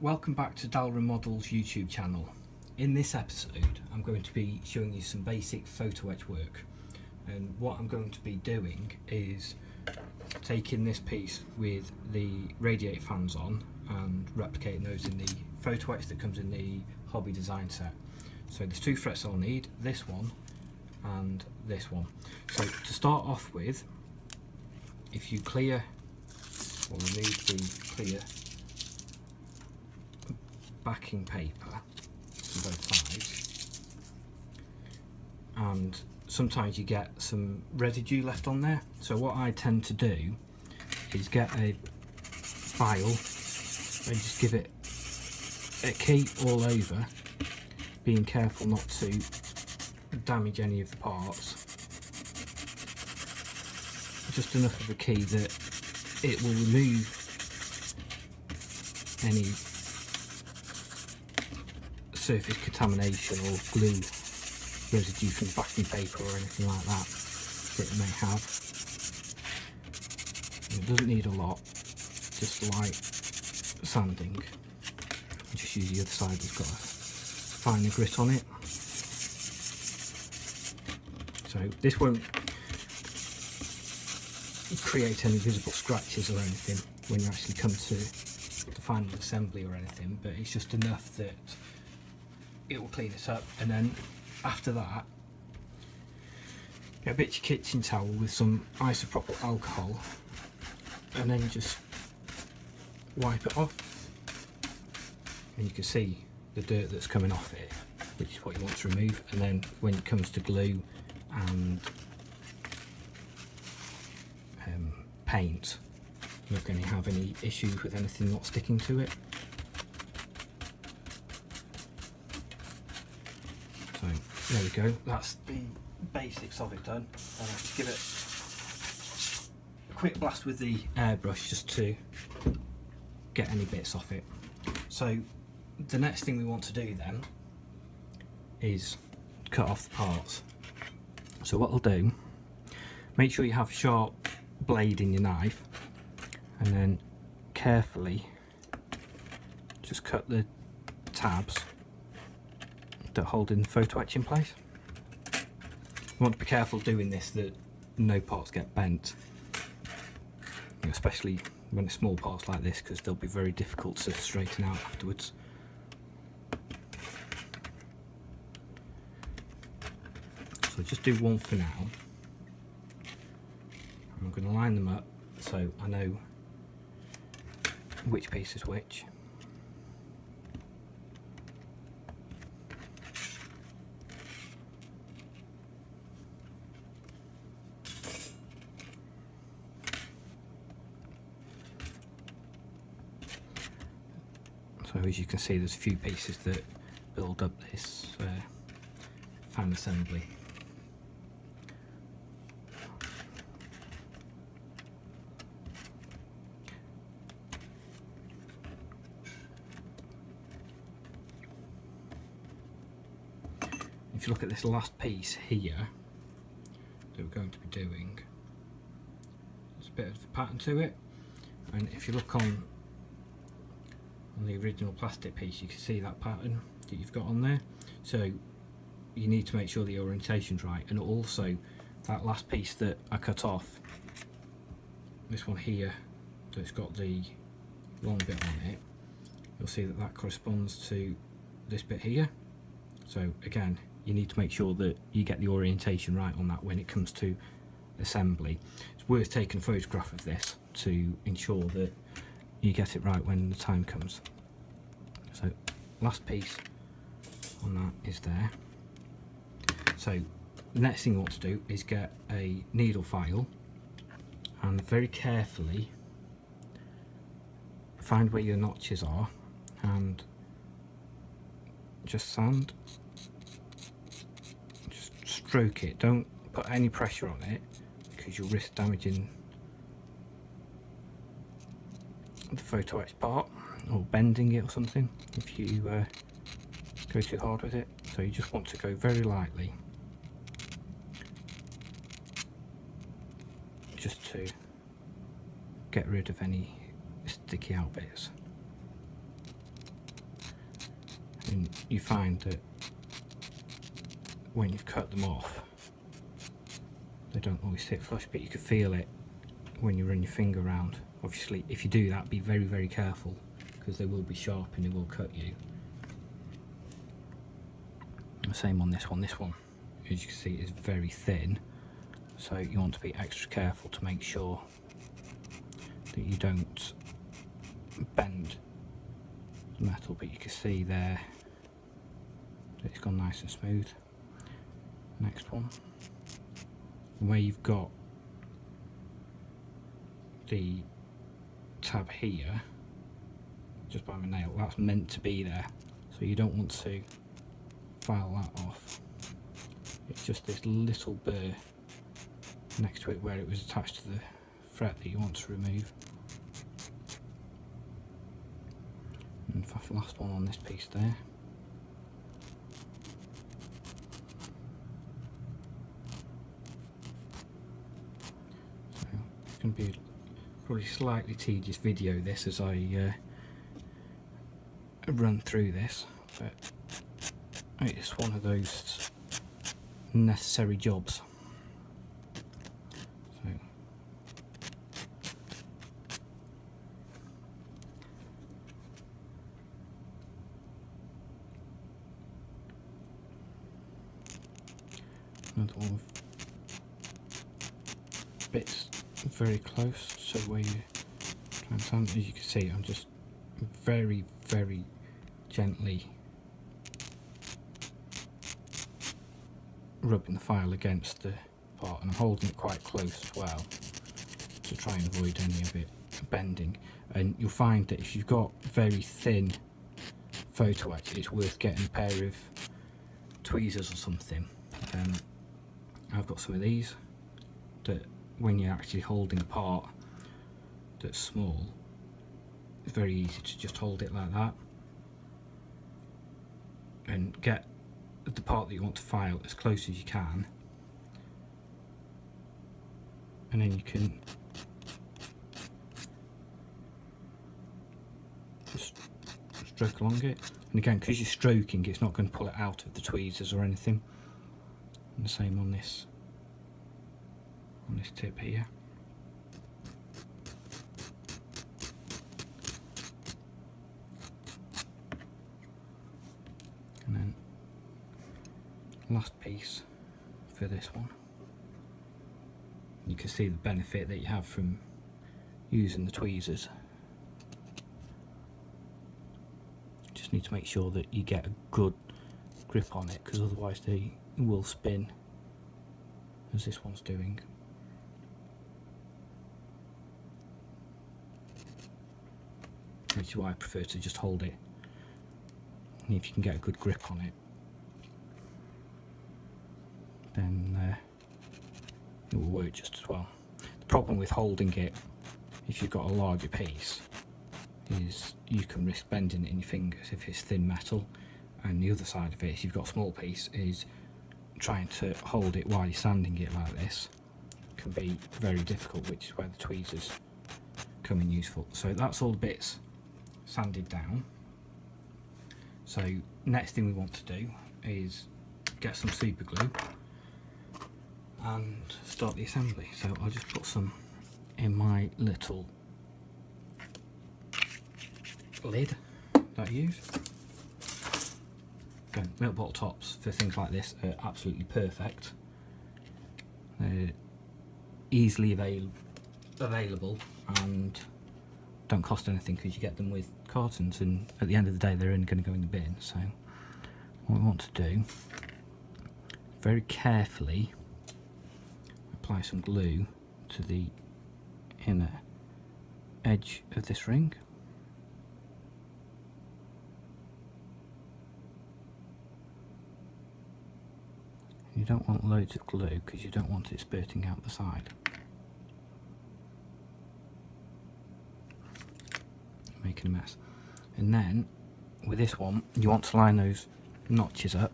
Welcome back to Dalrymple Models YouTube channel. In this episode I'm going to be showing you some basic photo etch work, and what I'm going to be doing is taking this piece with the radiator fans on and replicating those in the photo etch that comes in the hobby design set. So there's two frets I'll need, this one and this one. So to start off with, if you clear or remove the clear backing paper from both sides, and sometimes you get some residue left on there, so what I tend to do is get a file and just give it a key all over, being careful not to damage any of the parts. Just enough of a key that it will remove any surface contamination or glue residue from the backing paper or anything like that it may have. It doesn't need a lot, just light sanding. Just use the other side that's got a finer grit on it. So this won't create any visible scratches or anything when you actually come to the final assembly or anything, but it's just enough that it will clean it up. And then after that, get a bit of your kitchen towel with some isopropyl alcohol and then just wipe it off, and you can see the dirt that's coming off it, which is what you want to remove. And then when it comes to glue and paint, you're not going to have any issues with anything not sticking to it. So there we go, that's the basics of it done. I'll just give it a quick blast with the airbrush just to get any bits off it. So the next thing we want to do then is cut off the parts. So what I'll do, make sure you have a sharp blade in your knife, and then carefully just cut the tabs that hold in the photo etch in place. You want to be careful doing this that no parts get bent, especially when it's small parts like this, because they'll be very difficult to straighten out afterwards. So just do one for now. I'm going to line them up so I know which piece is which. So as you can see, there's a few pieces that build up this fan assembly. If you look at this last piece here that we're going to be doing, there's a bit of a pattern to it, and if you look on the original plastic piece, you can see that pattern that you've got on there. So you need to make sure the orientation's right, and also that last piece that I cut off, this one here that's got the long bit on it, you'll see that that corresponds to this bit here. So again, you need to make sure that you get the orientation right on that when it comes to assembly. It's worth taking a photograph of this to ensure that you get it right when the time comes. So last piece on that is there. So the next thing you want to do is get a needle file and very carefully find where your notches are and just sand. Just stroke it, don't put any pressure on it because you'll risk damaging the photo etch part or bending it or something if you go too hard with it. So you just want to go very lightly, just to get rid of any sticky out bits. and you find that when you've cut them off, they don't always sit flush, but you can feel it when you run your finger around. Obviously, if you do that, be very, very careful, because they will be sharp and they will cut you. The same on this one. This one, as you can see, is very thin, so you want to be extra careful to make sure that you don't bend the metal, but you can see there that it's gone nice and smooth. Next one, where you've got the tab here, just by my nail, that's meant to be there, so you don't want to file that off. It's just this little burr next to it where it was attached to the fret that you want to remove. And the last one on this piece there. So it's going to be probably slightly tedious video this as I run through this, but it's one of those necessary jobs. So another one with bits very close, so where you try and sand, as you can see, I'm just very, very gently rubbing the file against the part, and I'm holding it quite close as well to try and avoid any of it bending. And you'll find that if you've got very thin photo etch, it's worth getting a pair of tweezers or something. I've got some of these that when you're actually holding a part that's small, it's very easy to just hold it like that and get the part that you want to file as close as you can, and then you can just stroke along it. And again, because you're stroking, it's not going to pull it out of the tweezers or anything. And the same on this tip here. And then last piece for this one. You can see the benefit that you have from using the tweezers. Just need to make sure that you get a good grip on it, because otherwise they will spin, as this one's doing. Which is why I prefer to just hold it, and if you can get a good grip on it, then it will work just as well. The problem with holding it, if you've got a larger piece, is you can risk bending it in your fingers if it's thin metal, and the other side of it, if you've got a small piece, is trying to hold it while you're sanding it like this can be very difficult, which is where the tweezers come in useful. So that's all the bits sanded down. So next thing we want to do is get some super glue and start the assembly. So I'll just put some in my little lid that I use. Again, milk bottle tops for things like this are absolutely perfect. They're easily available and don't cost anything, because you get them with cartons, and at the end of the day they're only going to go in the bin. So what we want to do, very carefully apply some glue to the inner edge of this ring. You don't want loads of glue because you don't want it spurting out the side. Making a mess. And then with this one, you want to line those notches up.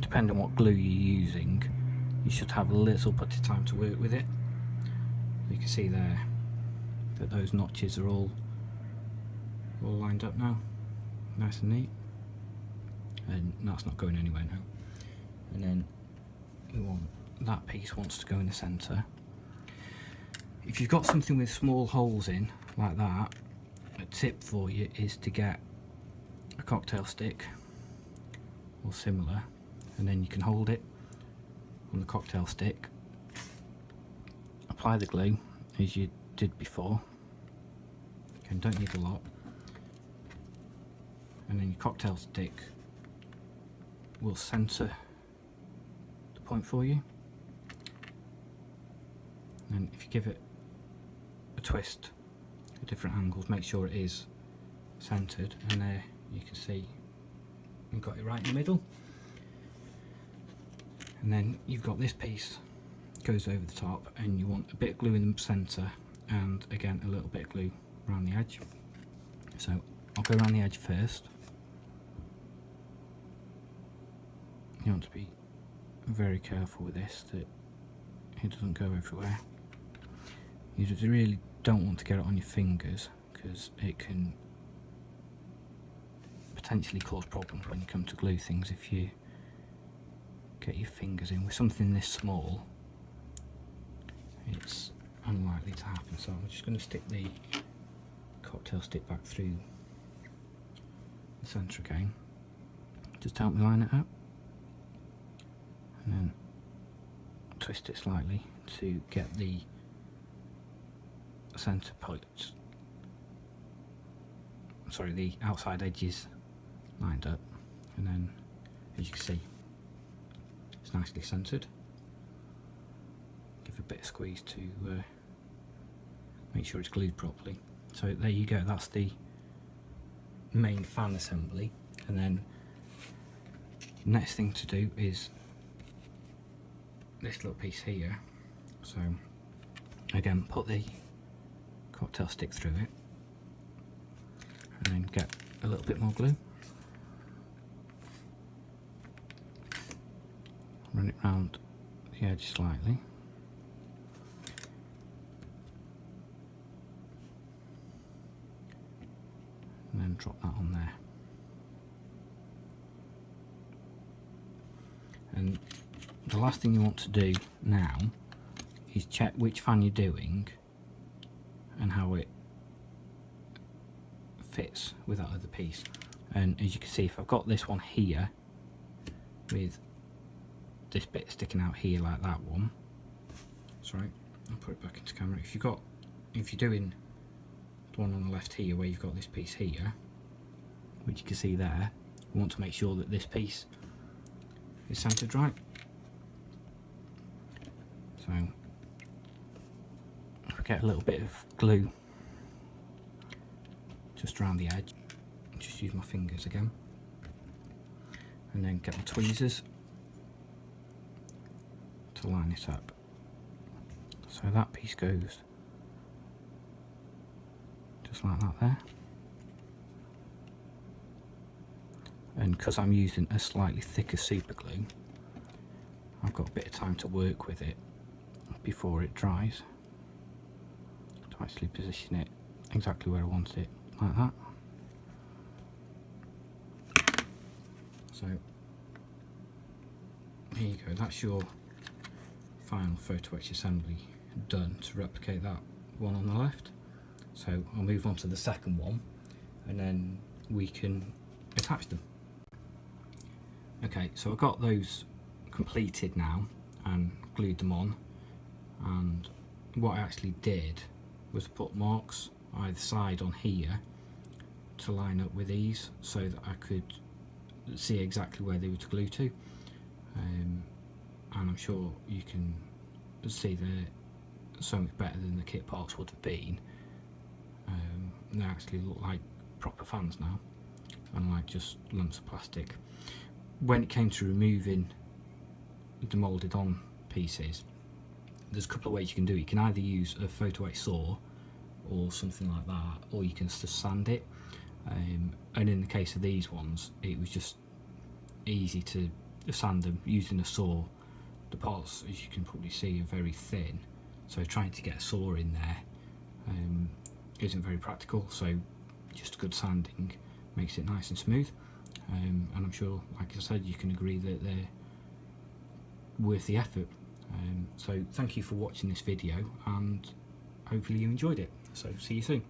depending on what glue you're using, you should have a little bit of time to work with it. You can see there that those notches are all lined up now, nice and neat, and that's not going anywhere now. And then that piece wants to go in the centre. If you've got something with small holes in like that, a tip for you is to get a cocktail stick or similar, and then you can hold it on the cocktail stick, apply the glue as you did before, and don't need a lot, and then your cocktail stick will centre the point for you. And if you give it a twist at different angles, make sure it is centred, and there you can see you've got it right in the middle. And then you've got this piece goes over the top, and you want a bit of glue in the centre, and again a little bit of glue around the edge. So I'll go around the edge first. You want to be very careful with this that it doesn't go everywhere. You just really don't want to get it on your fingers, because it can potentially cause problems when you come to glue things if you get your fingers in with something this small. It's unlikely to happen. So I'm just going to stick the cocktail stick back through the centre again, just help me line it up, and then twist it slightly to get the centre points, sorry, the outside edges lined up, and then as you can see it's nicely centred. Give a bit of squeeze to make sure it's glued properly. So there you go, that's the main fan assembly. And then the next thing to do is this little piece here. So again, put the cocktail stick through it, and then get a little bit more glue, run it round the edge slightly, and then drop that on there. And the last thing you want to do now is check which fan you're doing and how it fits with that other piece. And as you can see, if I've got this one here with this bit sticking out here like that one, sorry, I'll put it back into camera. If you're doing the one on the left here where you've got this piece here, which you can see there, you want to make sure that this piece is centered right. So if I get a little bit of glue just around the edge, just use my fingers again, and then get the tweezers to line it up. So that piece goes just like that there. And because I'm using a slightly thicker super glue, I've got a bit of time to work with it before it dries to actually position it exactly where I want it, like that. So here you go, that's your final photo etch assembly done to replicate that one on the left. So I'll move on to the second one, and then we can attach them. Okay, so I've got those completed now and glued them on, and what I actually did was put marks either side on here to line up with these so that I could see exactly where they were to glue to, and I'm sure you can see they're so much better than the kit parts would have been. They actually look like proper fans now, unlike just lumps of plastic. When it came to removing the moulded on pieces, there's a couple of ways you can do it. You can either use a photo etch saw or something like that, or you can just sand it, and in the case of these ones it was just easy to sand them using a saw. The parts, as you can probably see, are very thin, so trying to get a saw in there isn't very practical, so just good sanding makes it nice and smooth, and I'm sure, like I said, you can agree that they're worth the effort. So thank you for watching this video, and hopefully you enjoyed it. So see you soon.